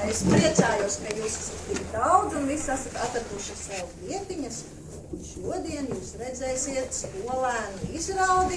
Es priecājos, ka jūs esat tik daudz un visi esat atraduši sev vietiņas. Un šodien jūs redzēsiet skolēnu izrādi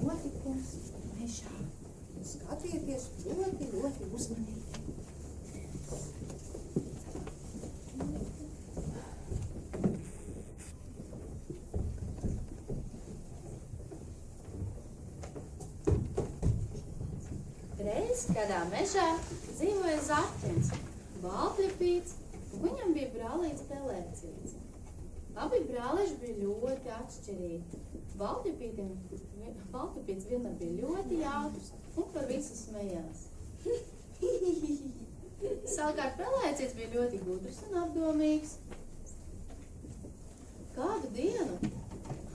notikums mežā. Skatieties ļoti, ļoti uzmanīgi. Reiz kādā mežā dzīvoja zaķens, baltļapīts, un viņam bija brālīts pelēcīts. Abi brālīši bija ļoti atšķirīgi. Baltļapīts vienmēr bija ļoti jautrs un par visu smējās. Savukārt pelēcīts bija ļoti gudrs un apdomīgs. Kādu dienu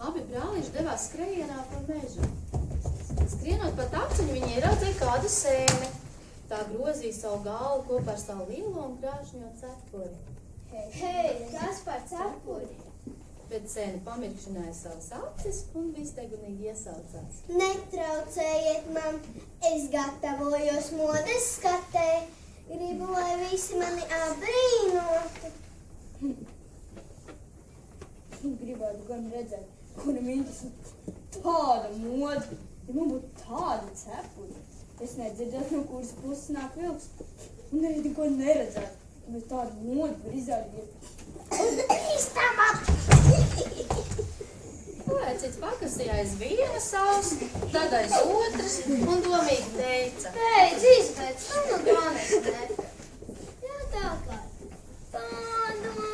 abi brālīši devās skrejienā pa mežu. Skrienot pa taciņu, viņi ieraudzīja kādu sēni. Tā grozīja savu galvu kopā ar savu lielo un krāšņo cepuri. Hei, kas par cepuri? Bet sēne pamirkšanāja savas acis un vistegunīgi iesaucās. Netraucējiet man, es gatavojos modes skatē. Gribu, lai visi mani apbrīnotu. Gribētu gan redzēt, kuram interesē tāda moda. Ja man būtu tāda cepuri, es nedzirdētu, no kuras puses nāk vilks. Un arī neko neredzētu, bet tādu modu var izrādīt. Bīstamāt! Pelēcīts pakasīja aiz vienas auss, tad aiz otras un domīgi teica. Beidz, izbeidz, tu nu to nesnēta. Jā, tā kā padomā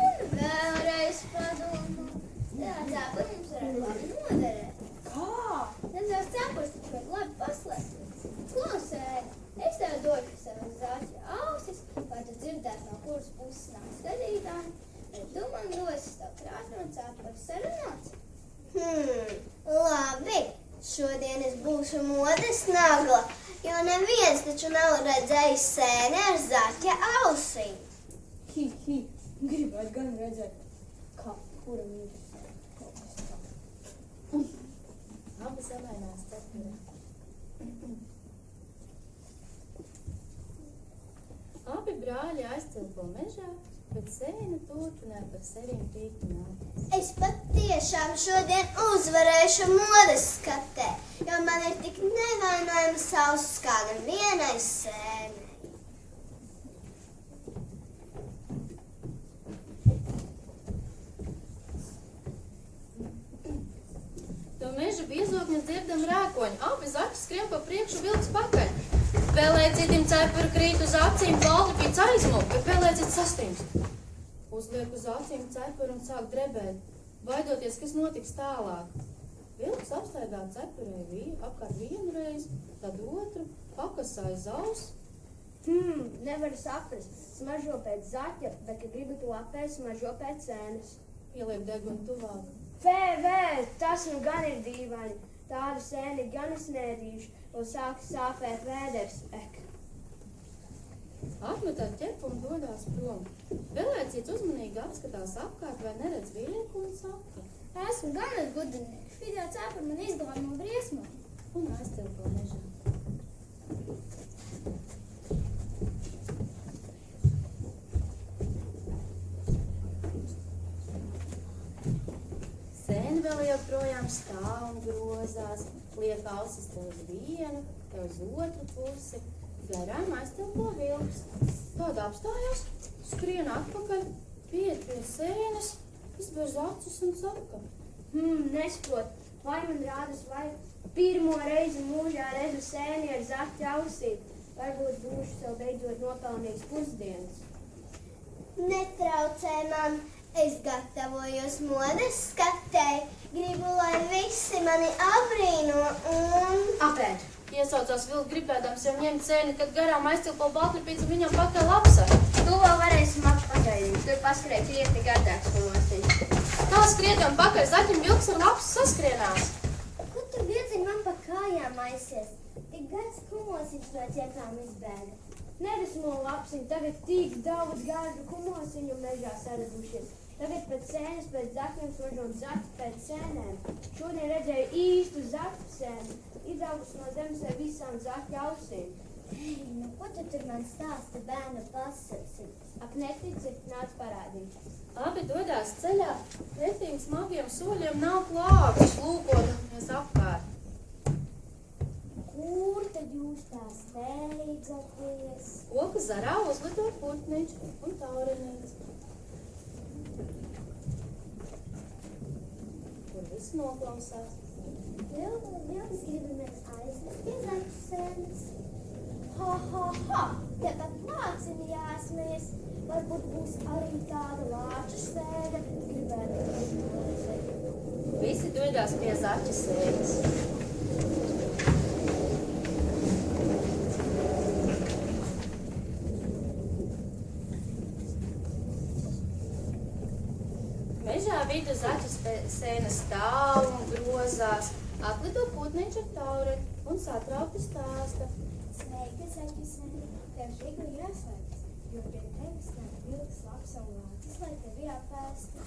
un vēlreiz padomā. Tā cepuri jums varētu labi noderēt. Kā? Nezinu, cepurs taču var labi paslēpt. Klausēji, es tev došu savas zaķa ausis, lai tu dzirdētu, no kuras puses nāk skatītāji, bet tu man dosi tavu krāšņo cepuri. Sarunāts? Labi. Šodien es būšu modes nagla, jo neviens taču nav redzējis sēni ar zaķa ausīm. Gribētu gan redzēt, kā kuram interesē kaut kas tā. Abi samainās cepurā. Abi brāļi aizcilpo mežā, bet sēne turpināja par sevīm pīkināties. Es patiešām šodien uzvarēšu modes skatē, jo man ir tik nevainojams auss kā nevienai sēnei. To meža biezokņus dzirdam rēkoņi. Abi zaķi skrien pa priekšu, vilks pakaļ. Pelēcītim cepuri krīt uz acīm, baltļapīts aizmūg, bet pelēcīts sastimst. Uzliek uz acīm cepuri un sāk drebēt, baidoties, kas notiks tālāk. Vilks apstaigā cepurē apkārt vienu reizi, tad otru, pakasāja zaus. Nevaru saprast. Smaržo pēc zaķa, bet, kad gribu to apēst, smaržo pēc sēnes. Ieliek degunu tuvāk. Tas nu gan ir dīvaini. Tādu sēni gan es neēdīšu, un sāk sāpēt vēders. Atmetā ķepu un dodās prom. Pelēcīts uzmanīgi apskatās apkārt, vai neredz vilku un saka. Esmu gan gudrinieks. Video cepuri man izglāba no briesmām. Un aizcilpo mežā. Sēne vēl joprojām stāv un grozās, liek ausis te uz vienu, te uz otru pusi, garām aiztilpo vilks. Tāda apstājās, skrien atpakaļ, pieiet pie sēnes, izbērz acis un saka. Nespot, vai man rādas, vai pirmo reizi mūžā redzu sēni ar zaķa ausīm. Varbūt būšu sev beidzot nopelnījis pusdienas. Netraucē man, es gatavojos modes skatē. Gribu, lai visi mani apbrīno un... Apēd! Iesaucās vilks gribēdams jau ņemt sēni, kad garām aiztilpo baltļapīts un viņam pakaļ apsar. Tu vēl varēsi maz pagaidīt, tur paskrēja krietni gardāks kumosiņš. Tā skriedam pakaļ, zaķim vilks ar lapsu saskrienās. Kur tu vieciņ man pa kājām aizies? Tik gads kumosiņš no ķepām izbēga. Nedusmo lapsiņ, tagad tik daudz gardu kumosiņu mežā saradušies. Tagad pēc sēnes, pēc zaķiem smaržot zaķi pēc sēnēm. Šodien redzēju īstu zaķu sēni, izaugus no zemes ar visām zaķu ausīm. Nu, ko tu tur man stāsti bērnu pasakas? Ap netici, nāc parādīt. Abi dodās ceļā, pretīm smagiem soļiem nav klāvis, lūkodamies apkārt. Kur tad jūs tā steidzaties? Koka zarā uzlido putniņš un taurenīts. Kur viss noklausās. Vilnis gribamies aizvest pie zaķu sēnes. Ha! Tepat lācim jāsmies. Varbūt būs arī tāda lāča sēne. Gribētu aizvest. Visi dodās pie zaķa sēnes. Mežā vidu zaķu sēne stāv un grozās. Atlido putniņš ar taureni un satraukti stāsta. Sveika, zaķu sēne. Tev žigu jāslēgas, jo pie tevis nāk vilks, labs un lācis, lai tevi apēstu.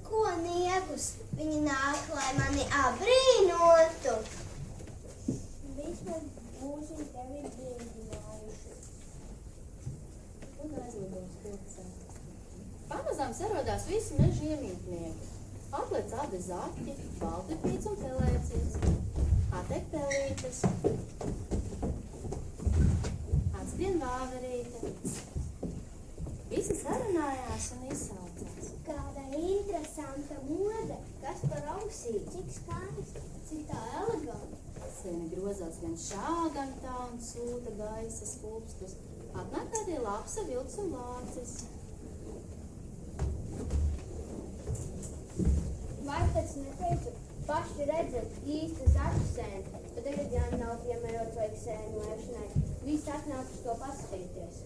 Ko niekus? Viņi nāk, lai mani abrīnotu. Vismaz būsim tevi brīdinājuši. Un aizlido uz koku sēni. Pamazām sarodās visi meža iemītnieki. Atlec abi zaķi, baltipīts un pelēcīts, attek pelītes, atskrien vāverīte. Visi sarunājās un izsaucās. Kāda interesanta mode, kas par ausī, cik skaisti, cik tā eleganta. Sēne grozās gan šā, gan tā un sūta gaisa skūpstus. Atnāk kādie lapsa, vilks un lācis. Vai pēc neteicu, paši redzat īstu zaķu sēni, bet tagad gan nav piemērots vajag sēnu lēšanai. Visi atnāk uz to paskatīties.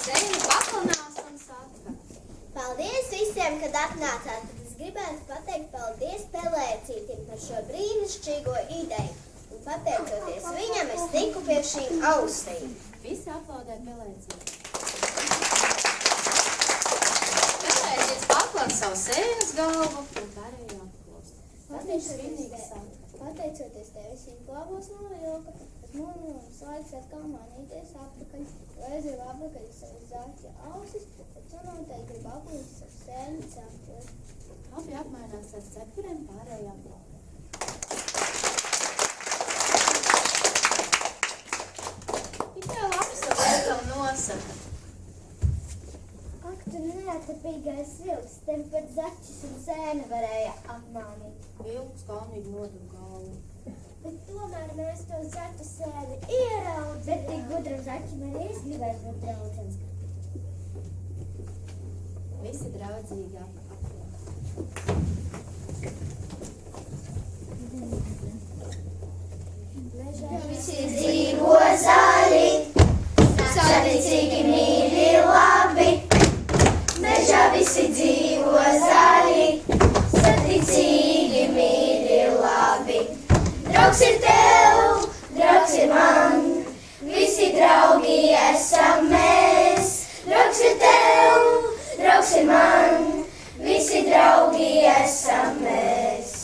Sēne paklanās un saka. Paldies visiem, kad atnācāt. Es gribētu pateikt paldies Pelēcītim par šo brīnišķīgo ideju. Un pateicoties viņam, es tiku pie šīm ausīm. Visi aplaudē pelēcīti. Pelēcīts paklāja savu sēnes galvu un pārējo apklost. Tad viņš svinīgi saka. Pateicoties tev visiem glābos no vilka, tas monolams laiks atkal manīties atpakaļ. Aiziet apakaļ savas zaķa ausis, tad tu noteikti grib aplīst savu sēni cepuri. Abi apmainās ar cepuriem pārējo aplaudē. Viņš tev labi savu veikalu nosaka. Ak, tu neatapīgais vilks, tevi pat zaķis un sēne varēja apmānīt. Vilks kaunīgi nodeva galvu. Bet tomēr mēs to zaķu sēni ieraudzījām. Bet tik gudram zaķim arī es gribētu būt draudzens. Visi draudzīgi aplaudē. Visi dzīvo zaļi, saticīgi mīļi labi. Mežā visi dzīvo zaļi, saticīgi mīļi labi. Draugs ir tev, draugs ir man, visi draugi esam mēs. Draugs ir tev, draugs ir man, visi draugi esam mēs.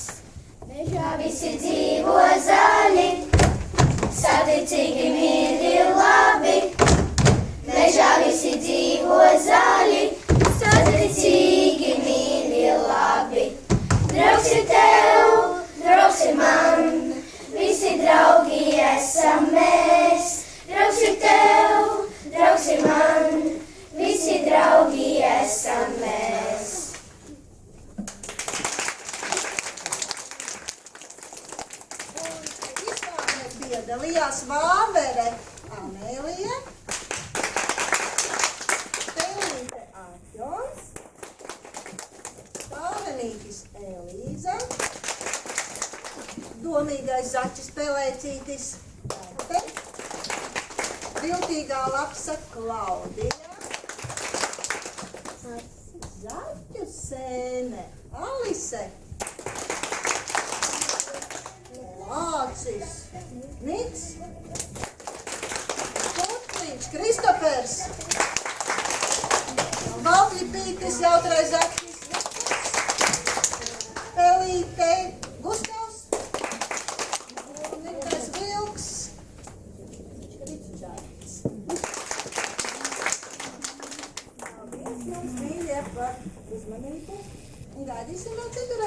Mežā visi dzīvo zaļi, saticīgi mīļi labi. Mežā visi dzīvo zaļi, saticīgi mīļi labi. Draugs ir tev, draugs ir man, visi draugi esam mēs. Draugs ir tev, draugs ir man, visi draugi esam mēs. Piedalījās Vāvere Amēlija, Pelīte Aķons, Stāvenītis Elīza, domīgais zaķis pelēcītis. Viltīgā lapsa Klaudija. Zaķu sēne Alise. Lācis Niks. Putniņš Kristofers. Baltlipītis jautrais zaķis Pelīte Gustavs. Nikais Vilks. Paldies mums, mīļie, par uzmanību. Un gaidīsim vēl citu